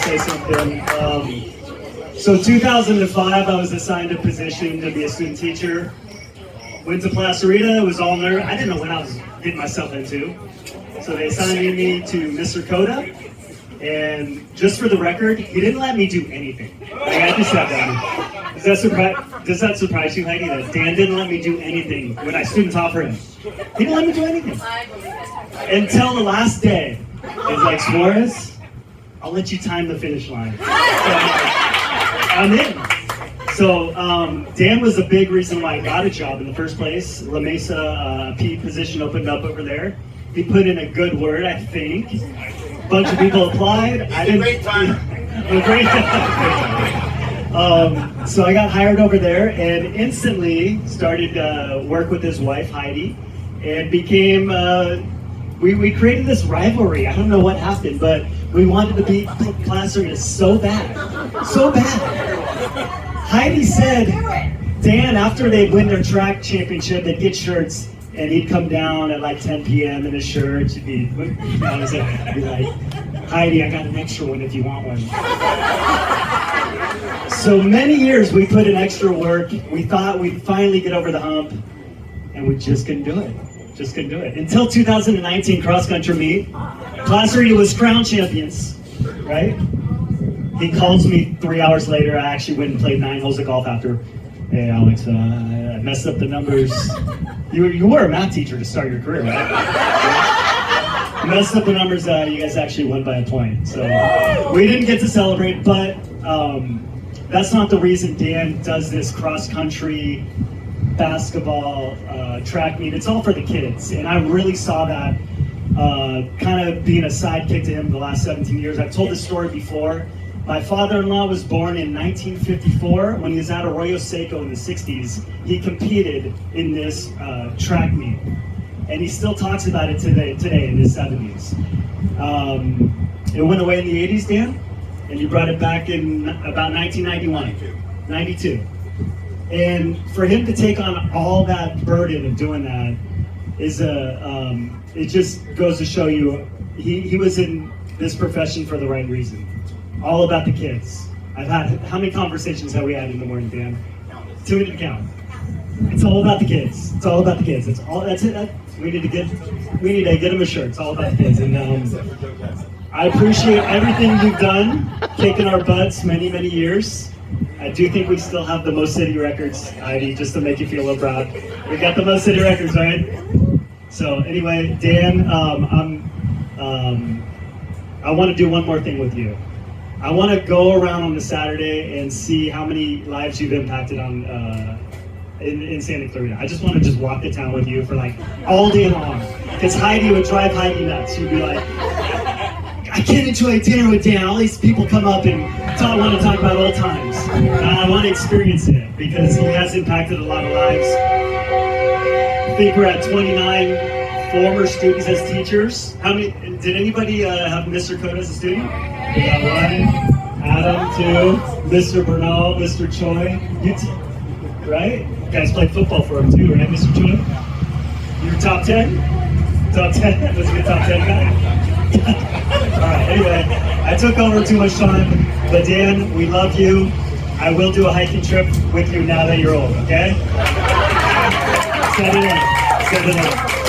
say something. So 2005, I was assigned a position to be a student teacher. Went to Placerita, it was all nerve. I didn't know what I was getting myself into. So they assigned me to Mr. Cota. And just for the record, he didn't let me do anything. Like, I just sat down. Does that surprise you, Heidi, that Dan didn't let me do anything when I student taught for him? He didn't let me do anything. Until the last day. He's like, Suarez, I'll let you time the finish line. So, I'm in. So Dan was a big reason why I got a job in the first place. La Mesa PE position opened up over there. He put in a good word, I think. A bunch of people applied. I didn't. Great time. A great time. So I got hired over there and instantly started work with his wife Heidi, and became. We created this rivalry. I don't know what happened, but we wanted to beat Placerita so bad, so bad. Heidi said, Dan, after they'd win their track championship, they'd get shirts, and he'd come down at like 10 p.m. in his shirt. He'd be like, Heidi, I got an extra one if you want one. So many years we put in extra work. We thought we'd finally get over the hump, and we just couldn't do it. Just couldn't do it. Until 2019 cross-country meet. Placerita was crown champions, right? He calls me 3 hours later. I actually went and played 9 holes of golf after. Hey, Alex, I messed up the numbers. You were a math teacher to start your career, right? Messed up the numbers. You guys actually won by a point. So we didn't get to celebrate, but that's not the reason Dan does this cross-country basketball track meet. It's all for the kids, and I really saw that kind of being a sidekick to him the last 17 years. I've told this story before. My father-in-law was born in 1954. When he was at Arroyo Seco in the 60s, he competed in this track meet, and he still talks about it today in his 70s. It went away in the 80s, Dan, and you brought it back in about 1991, 92. And for him to take on all that burden of doing that is it just goes to show you he was in this profession for the right reason. All about the kids. How many conversations have we had in the morning, Dan? Too many to count. It's all about the kids. It's all about the kids. That's it. We need to get him a shirt. It's all about the kids. And I appreciate everything you've done, kicking our butts many, many years. I do think we still have the most city records, Heidi, just to make you feel a little proud. We got the most city records, right? So anyway, Dan, I want to do one more thing with you. I want to go around on the Saturday and see how many lives you've impacted on in Santa Clarita. I just want to walk the town with you for like all day long. Because Heidi would drive Heidi nuts. She'd be like, I can't enjoy dinner with Dan. All these people come up and want to talk about old times. And I want to experience it because he has impacted a lot of lives. I think we're at 29 former students as teachers. How many? Did anybody have Mr. Cota as a student? We got one, Adam, 2, Mr. Bernal, Mr. Choi. You right? You guys played football for him too, right, Mr. Choi? You're top 10? Top 10? Was he a top 10 guy? Alright, anyway, I took over too much time, but Dan, we love you. I will do a hiking trip with you now that you're old, okay? Set it up.